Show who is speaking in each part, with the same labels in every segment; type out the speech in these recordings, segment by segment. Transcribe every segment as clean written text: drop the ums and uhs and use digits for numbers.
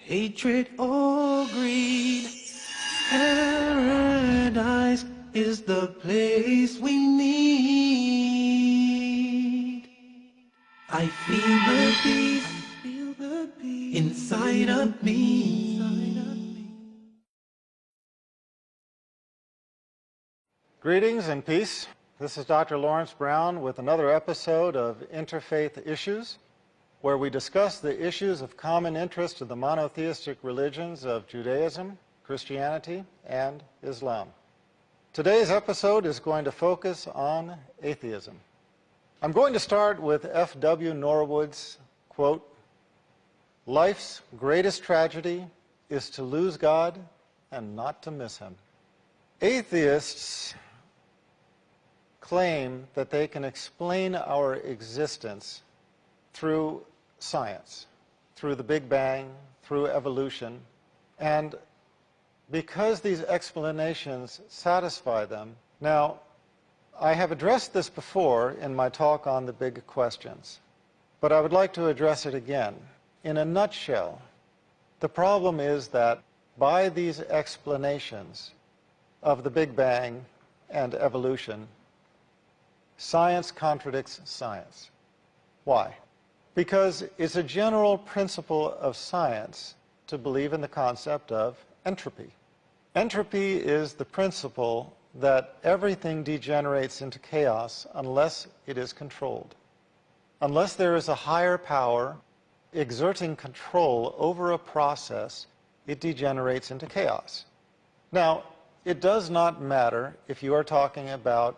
Speaker 1: Hatred or greed, paradise is the place we need. I feel the peace inside of me.
Speaker 2: Greetings and peace. This is Dr. Laurence Brown with another episode of Interfaith Issues, where we discuss the issues of common interest to the monotheistic religions of Judaism, Christianity, and Islam. Today's episode is going to focus on atheism. I'm going to start with F.W. Norwood's quote, "Life's greatest tragedy is to lose God and not to miss Him." Atheists claim that they can explain our existence through science, through the Big Bang, through evolution, and because these explanations satisfy them. Now, I have addressed this before in my talk on the big questions, but I would like to address it again. In a nutshell, the problem is that by these explanations of the Big Bang and evolution, science contradicts science. Why? Because it's a general principle of science to believe in the concept of entropy. Entropy is the principle that everything degenerates into chaos unless it is controlled. Unless there is a higher power exerting control over a process, it degenerates into chaos. Now, it does not matter if you are talking about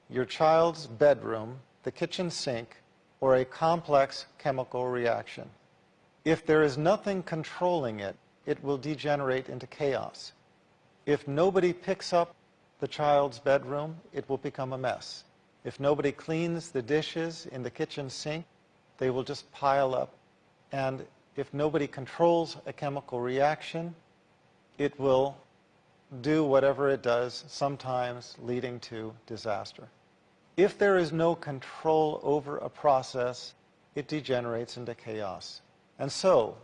Speaker 2: your child's bedroom, the kitchen sink, or a complex chemical reaction. If there is nothing controlling it, it will degenerate into chaos. If nobody picks up the child's bedroom, it will become a mess. If nobody cleans the dishes in the kitchen sink, they will just pile up. And if nobody controls a chemical reaction, it will do whatever it does, sometimes leading to disaster. If there is no control over a process, it degenerates into chaos. And so,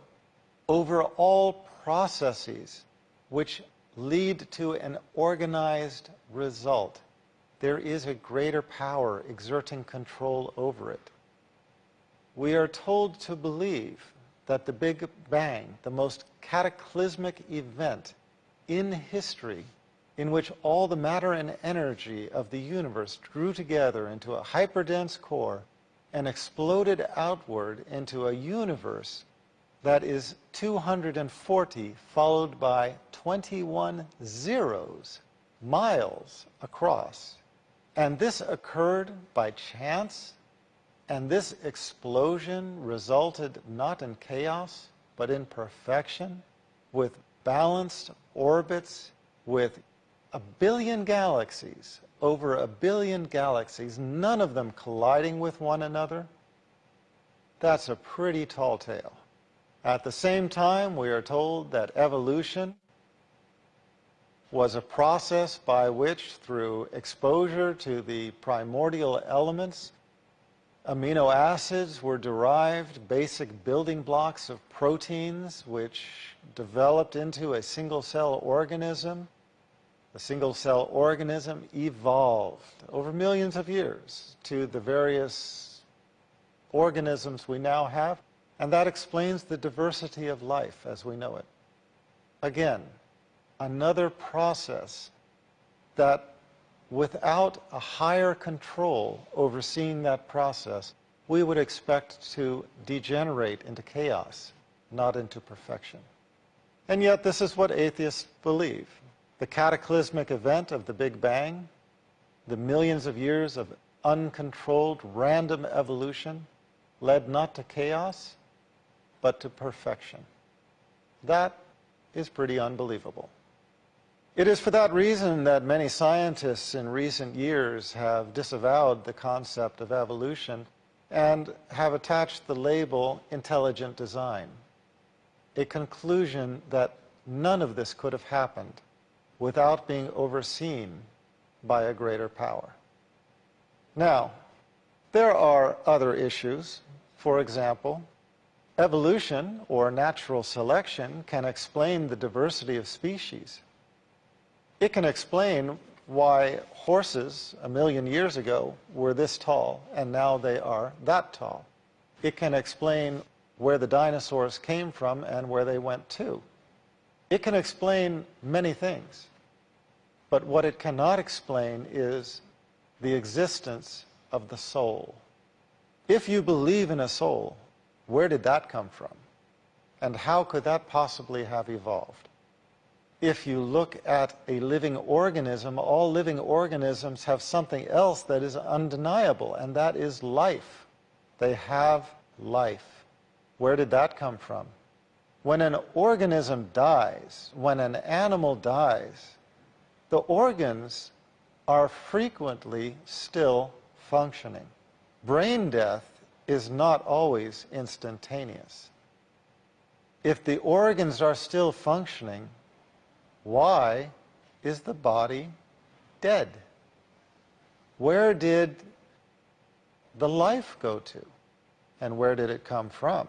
Speaker 2: over all processes which lead to an organized result, there is a greater power exerting control over it. We are told to believe that the Big Bang, the most cataclysmic event in history, in which all the matter and energy of the universe drew together into a hyperdense core and exploded outward into a universe that is 240 followed by 21 zeros miles across. And this occurred by chance, and this explosion resulted not in chaos, but in perfection, with balanced orbits, with a billion galaxies, over a billion galaxies, none of them colliding with one another. That's a pretty tall tale. At the same time, we are told that evolution was a process by which, through exposure to the primordial elements, amino acids were derived, basic building blocks of proteins, which developed into a single-cell organism. The single-cell organism evolved over millions of years to the various organisms we now have, and that explains the diversity of life as we know it. Again, another process that, without a higher control overseeing that process, we would expect to degenerate into chaos, not into perfection. And yet this is what atheists believe. The cataclysmic event of the Big Bang, the millions of years of uncontrolled random evolution, led not to chaos, but to perfection. That is pretty unbelievable. It is for that reason that many scientists in recent years have disavowed the concept of evolution and have attached the label intelligent design, a conclusion that none of this could have happened without being overseen by a greater power. Now, there are other issues. For example, Evolution, or natural selection, can explain the diversity of species. It can explain why horses 1,000,000 years ago were this tall and now they are that tall. It can explain where the dinosaurs came from and where they went to. It can explain many things, but what it cannot explain is the existence of the soul. If you believe in a soul, where did that come from? And how could that possibly have evolved? If you look at a living organism, all living organisms have something else that is undeniable, and that is life. They have life. Where did that come from? When an organism dies, when an animal dies, the organs are frequently still functioning. Brain death is not always instantaneous. If the organs are still functioning, why is the body dead? Where did the life go to? And where did it come from?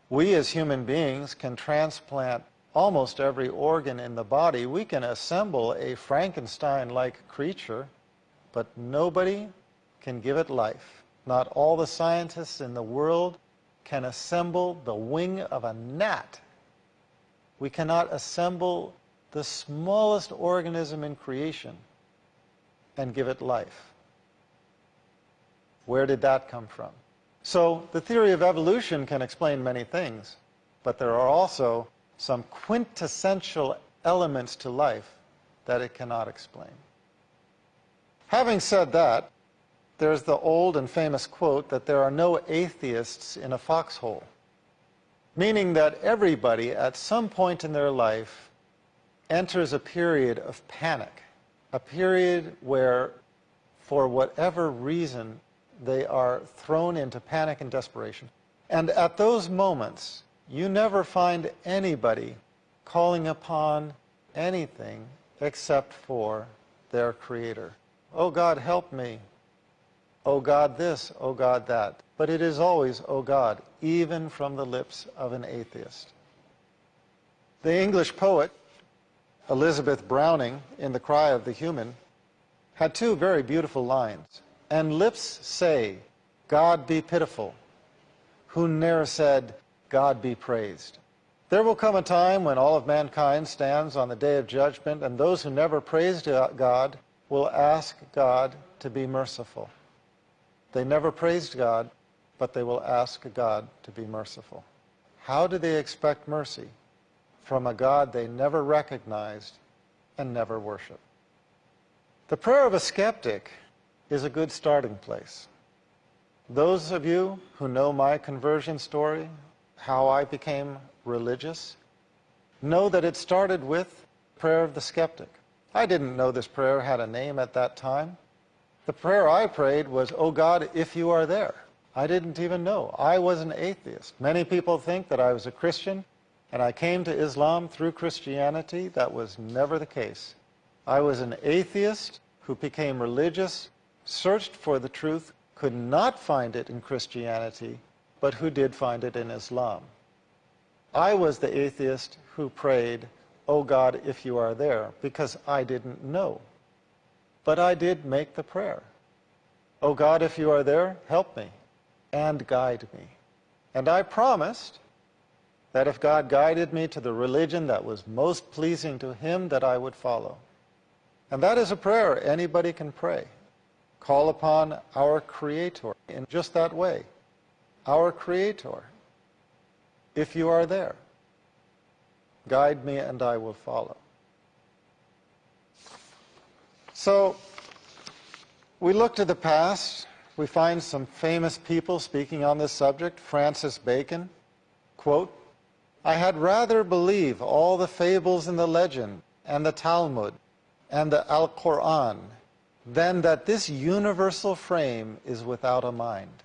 Speaker 2: We as human beings can transplant almost every organ in the body. We can assemble a Frankenstein-like creature, but nobody can give it life. Not all the scientists in the world can assemble the wing of a gnat. We cannot assemble the smallest organism in creation and give it life. Where did that come from? So the theory of evolution can explain many things, but there are also some quintessential elements to life that it cannot explain. Having said that, there's the old and famous quote that there are no atheists in a foxhole, meaning that everybody at some point in their life enters a period of panic, a period where, for whatever reason, they are thrown into panic and desperation. And at those moments, you never find anybody calling upon anything except for their Creator. Oh God, help me. Oh God, this, oh God, that. But it is always, oh God, even from the lips of an atheist. The English poet, Elizabeth Browning, in The Cry of the Human, had two very beautiful lines. And lips say, God be pitiful, who ne'er said, God be praised. There will come a time when all of mankind stands on the day of judgment, and those who never praised God will ask God to be merciful. They never praised God, but they will ask God to be merciful. How do they expect mercy from a God they never recognized and never worshiped? The prayer of a skeptic is a good starting place. Those of you who know my conversion story, how I became religious, know that it started with prayer of the skeptic. I didn't know this prayer had a name at that time. The prayer I prayed was, oh God, if you are there. I didn't even know. I was an atheist. Many people think that I was a Christian, and I came to Islam through Christianity. That was never the case. I was an atheist who became religious, searched for the truth, could not find it in Christianity, but who did find it in Islam. I was the atheist who prayed, oh God, if you are there, because I didn't know. But I did make the prayer. Oh God, if you are there, help me and guide me. And I promised that if God guided me to the religion that was most pleasing to Him, that I would follow. And that is a prayer anybody can pray. Call upon our Creator in just that way. Our Creator, if you are there, guide me and I will follow. So, we look to the past. We find some famous people speaking on this subject. Francis Bacon, quote, I had rather believe all the fables in the legend and the Talmud and the Al-Qur'an than that this universal frame is without a mind,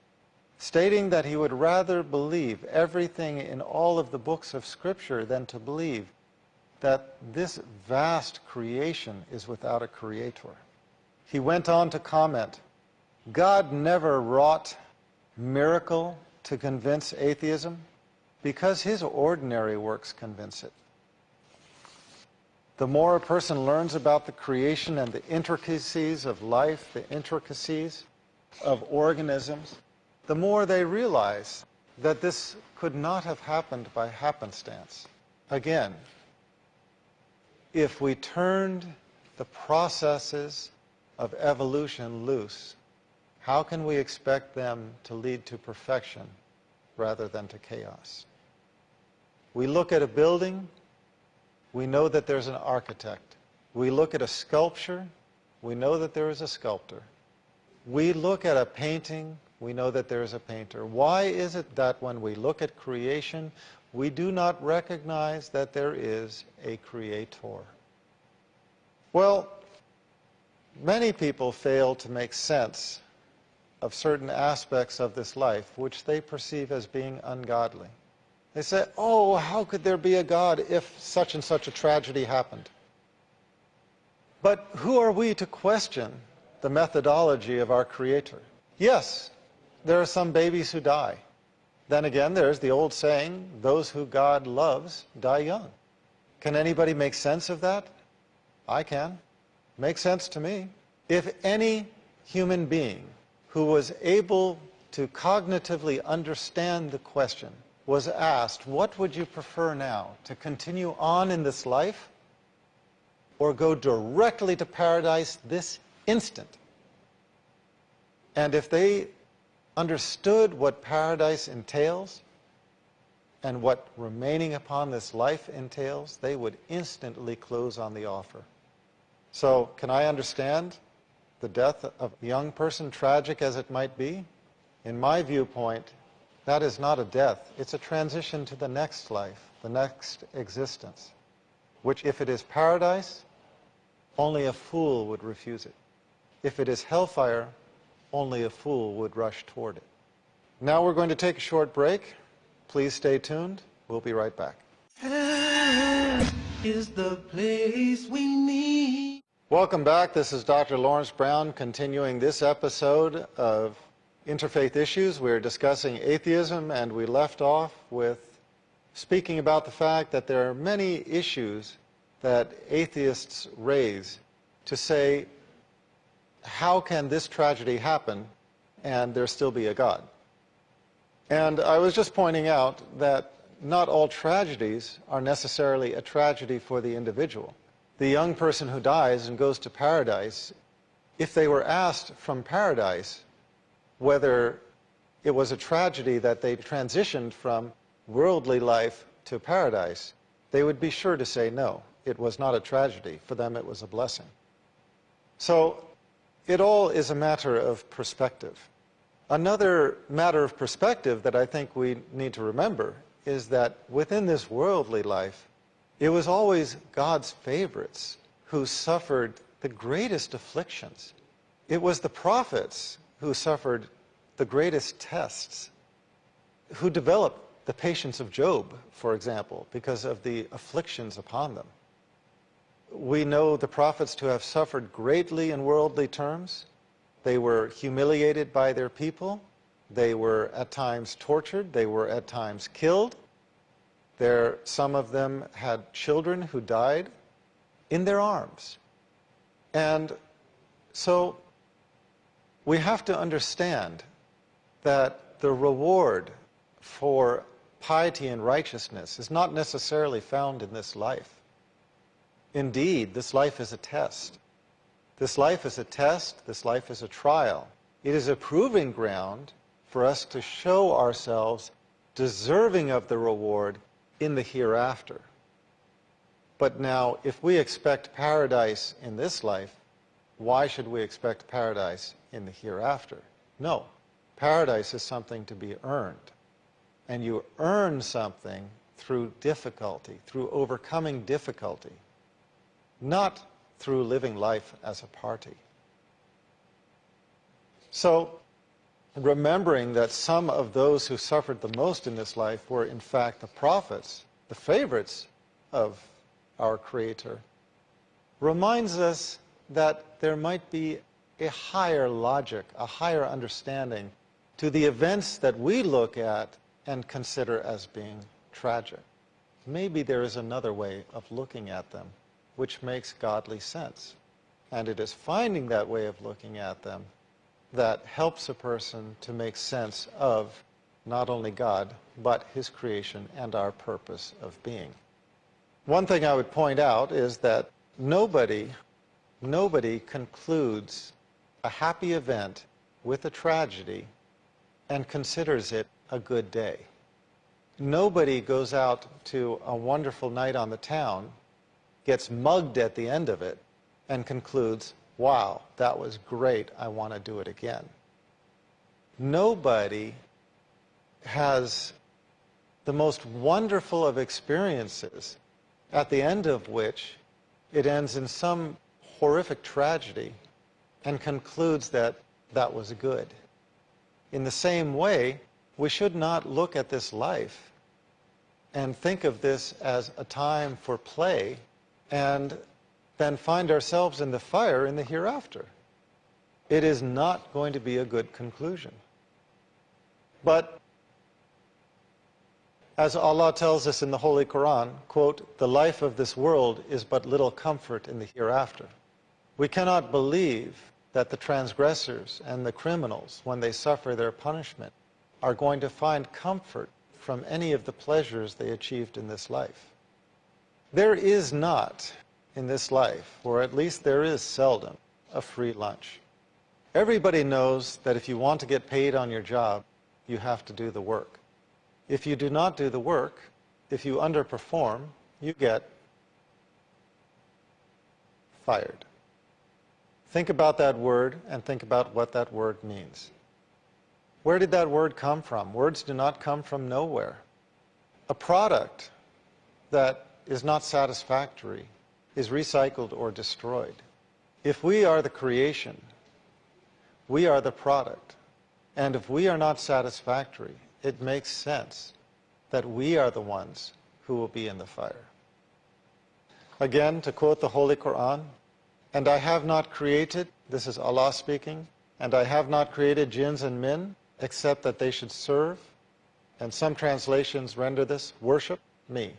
Speaker 2: stating that he would rather believe everything in all of the books of Scripture than to believe that this vast creation is without a creator. He went on to comment, God never wrought miracle, to convince atheism? Because his ordinary works convince it. The more a person learns about the creation and the intricacies of life, the intricacies of organisms, the more they realize that this could not have happened by happenstance. Again, if we turned the processes of evolution loose, how can we expect them to lead to perfection rather than to chaos? We look at a building, we know that there's an architect. We look at a sculpture, we know that there is a sculptor. We look at a painting, we know that there is a painter. Why is it that when we look at creation, we do not recognize that there is a creator? Well, many people fail to make sense of certain aspects of this life which they perceive as being ungodly. They say, oh, how could there be a God if such and such a tragedy happened? But who are we to question the methodology of our Creator? Yes, there are some babies who die. Then again, there's the old saying, those who God loves die young. Can anybody make sense of that? I can. Makes sense to me. If any human being who was able to cognitively understand the question was asked, what would you prefer now, to continue on in this life or go directly to paradise this instant? And if they understood what paradise entails and what remaining upon this life entails, they would instantly close on the offer. So, can I understand the death of a young person, tragic as it might be? In my viewpoint, that is not a death. It's a transition to the next life, the next existence, which if it is paradise, only a fool would refuse it. If it is hellfire, only a fool would rush toward it. Now we're going to take a short break. Please stay tuned. We'll be right back.
Speaker 1: Hell is the place we meet.
Speaker 2: Welcome back. This is Dr. Laurence Brown continuing this episode of Interfaith Issues. We're discussing atheism, and we left off with speaking about the fact that there are many issues that atheists raise to say, how can this tragedy happen and there still be a God? And I was just pointing out that not all tragedies are necessarily a tragedy for the individual. The young person who dies and goes to paradise, if they were asked from paradise whether it was a tragedy that they transitioned from worldly life to paradise, they would be sure to say no, it was not a tragedy. For them it was a blessing. So it all is a matter of perspective. Another matter of perspective that I think we need to remember is that within this worldly life, it was always God's favorites who suffered the greatest afflictions. It was the prophets who suffered the greatest tests, who developed the patience of Job, for example, because of the afflictions upon them. We know the prophets to have suffered greatly in worldly terms. They were humiliated by their people. They were at times tortured. They were at times killed. Some of them had children who died in their arms. And so we have to understand that the reward for piety and righteousness is not necessarily found in this life. Indeed, this life is a test. This life is a test. This life is a trial. It is a proving ground for us to show ourselves deserving of the reward in the hereafter. But now, if we expect paradise in this life, why should we expect paradise in the hereafter? No. Paradise is something to be earned. And you earn something through difficulty, through overcoming difficulty, not through living life as a party. So, remembering that some of those who suffered the most in this life were in fact the prophets, the favorites of our Creator, reminds us that there might be a higher logic, a higher understanding to the events that we look at and consider as being tragic. Maybe there is another way of looking at them which makes godly sense. And it is finding that way of looking at them that helps a person to make sense of not only God, but his creation and our purpose of being. One thing I would point out is that nobody concludes a happy event with a tragedy and considers it a good day. Nobody goes out to a wonderful night on the town, gets mugged at the end of it, and concludes, wow, that was great, I want to do it again. Nobody has the most wonderful of experiences, at the end of which it ends in some horrific tragedy and concludes that that was good. In the same way, we should not look at this life and think of this as a time for play and then find ourselves in the fire in the hereafter. It is not going to be a good conclusion. But as Allah tells us in the Holy Qur'an, quote, "The life of this world is but little comfort in the hereafter." We cannot believe that the transgressors and the criminals, when they suffer their punishment, are going to find comfort from any of the pleasures they achieved in this life. There is not in this life, or at least there is seldom, a free lunch. Everybody knows that if you want to get paid on your job, you have to do the work. If you do not do the work, if you underperform, you get fired. Think about that word and think about what that word means. Where did that word come from? Words do not come from nowhere. A product that is not satisfactory is recycled or destroyed. If we are the creation, we are the product. And if we are not satisfactory, it makes sense that we are the ones who will be in the fire. Again, to quote the Holy Qur'an, "And I have not created," this is Allah speaking, "and I have not created jinns and men except that they should serve," and some translations render this, "worship me."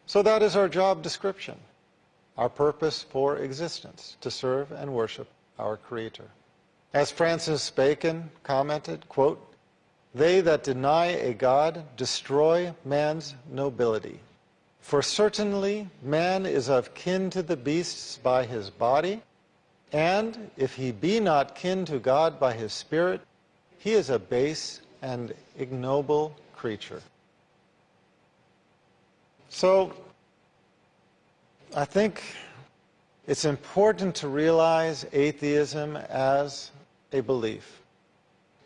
Speaker 2: So that is our job description, our purpose for existence, to serve and worship our Creator. As Francis Bacon commented, quote, "They that deny a God destroy man's nobility. For certainly man is of kin to the beasts by his body, and if he be not kin to God by his spirit, he is a base and ignoble creature." So, I think it's important to realize atheism as a belief.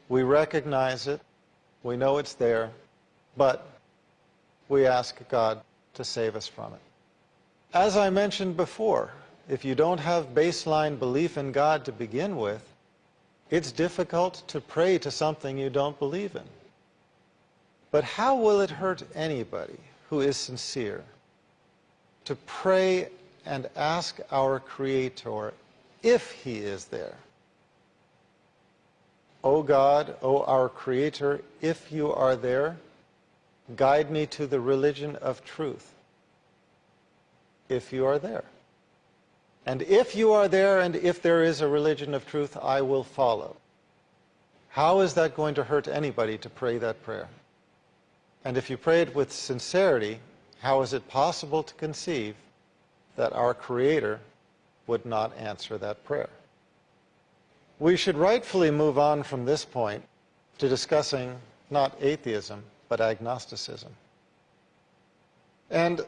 Speaker 2: We recognize it, we know it's there, but we ask God to save us from it. As I mentioned before, if you don't have baseline belief in God to begin with, it's difficult to pray to something you don't believe in. But how will it hurt anybody who is sincere to pray and ask our Creator if He is there? O God, O our Creator, if you are there, guide me to the religion of truth. If you are there. And if you are there, and if there is a religion of truth, I will follow. How is that going to hurt anybody to pray that prayer? And if you pray it with sincerity, how is it possible to conceive that our Creator would not answer that prayer? We should rightfully move on from this point to discussing not atheism, but agnosticism. And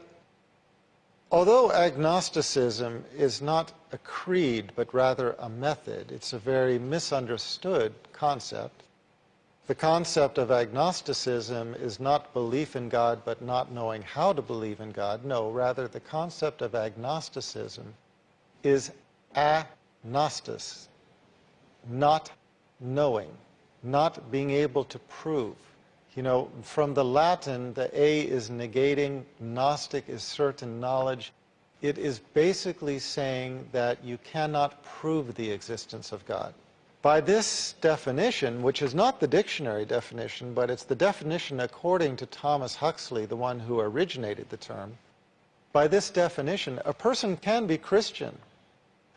Speaker 2: although agnosticism is not a creed, but rather a method, it's a very misunderstood concept. The concept of agnosticism is not belief in God, but not knowing how to believe in God. No, rather the concept of agnosticism is agnostis, not knowing, not being able to prove. You know, from the Latin, the A is negating, Gnostic is certain knowledge. It is basically saying that you cannot prove the existence of God. By this definition, which is not the dictionary definition, but it's the definition according to Thomas Huxley, the one who originated the term, by this definition, a person can be Christian,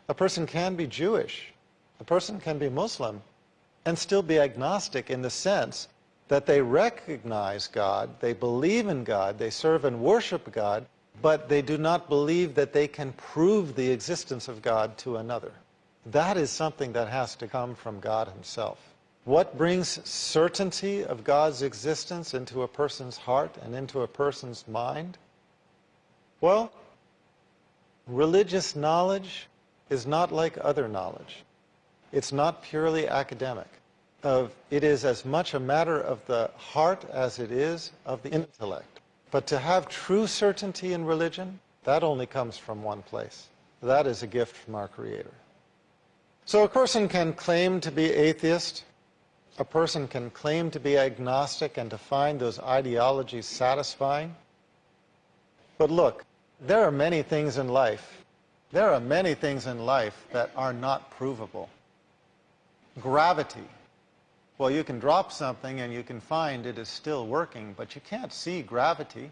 Speaker 2: a person can be Jewish, a person can be Muslim, and still be agnostic in the sense that they recognize God, they believe in God, they serve and worship God, but they do not believe that they can prove the existence of God to another. That is something that has to come from God himself. What brings certainty of God's existence into a person's heart and into a person's mind? Well, religious knowledge is not like other knowledge. It's not purely academic. It is as much a matter of the heart as it is of the intellect. But to have true certainty in religion, that only comes from one place. That is a gift from our Creator. So a person can claim to be atheist, a person can claim to be agnostic and to find those ideologies satisfying. But look, there are many things in life. There are many things in life that are not provable. Gravity. Well, you can drop something and you can find it is still working, but you can't see gravity.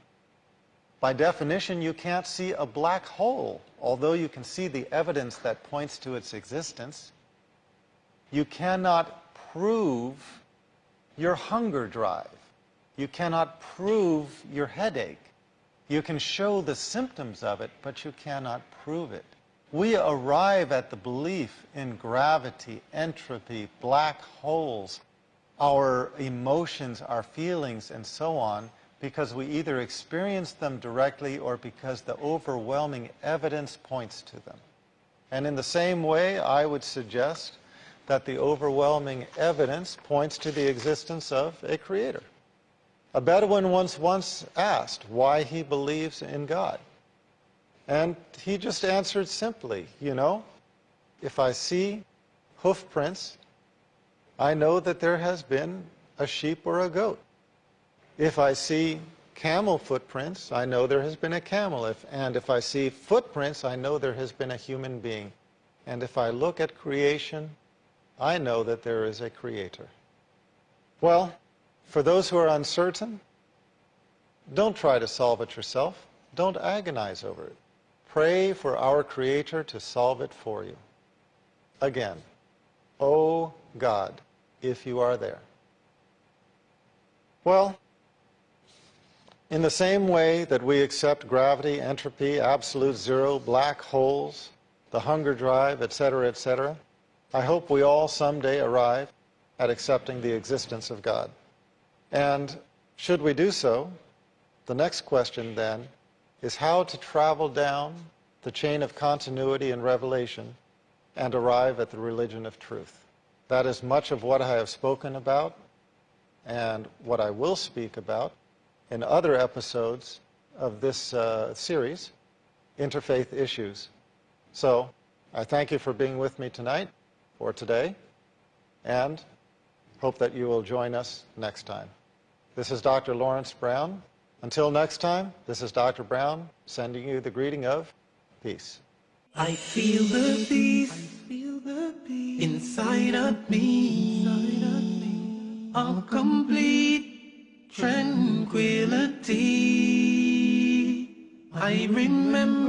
Speaker 2: By definition, you can't see a black hole, although you can see the evidence that points to its existence. You cannot prove your hunger drive. You cannot prove your headache. You can show the symptoms of it, but you cannot prove it. We arrive at the belief in gravity, entropy, black holes, our emotions, our feelings, and so on, because we either experience them directly or because the overwhelming evidence points to them. And in the same way, I would suggest that the overwhelming evidence points to the existence of a creator. A Bedouin once asked why he believes in God. And he just answered simply, you know, if I see hoof prints, I know that there has been a sheep or a goat. If I see camel footprints, I know there has been a camel. And if I see footprints, I know there has been a human being. And if I look at creation, I know that there is a creator. Well, for those who are uncertain, don't try to solve it yourself. Don't agonize over it. Pray for our Creator to solve it for you. Again, oh God, if you are there. Well, in the same way that we accept gravity, entropy, absolute zero, black holes, the hunger drive, etc., I hope we all someday arrive at accepting the existence of God. And should we do so, the next question then is how to travel down the chain of continuity and revelation and arrive at the religion of truth. That is much of what I have spoken about and what I will speak about in other episodes of this series, Interfaith Issues. So I thank you for being with me tonight or today, and hope that you will join us next time. This is Dr. Laurence Brown. Until next time, this is Dr. Brown sending you the greeting of peace.
Speaker 1: I feel the peace inside of me, of complete tranquility. I remember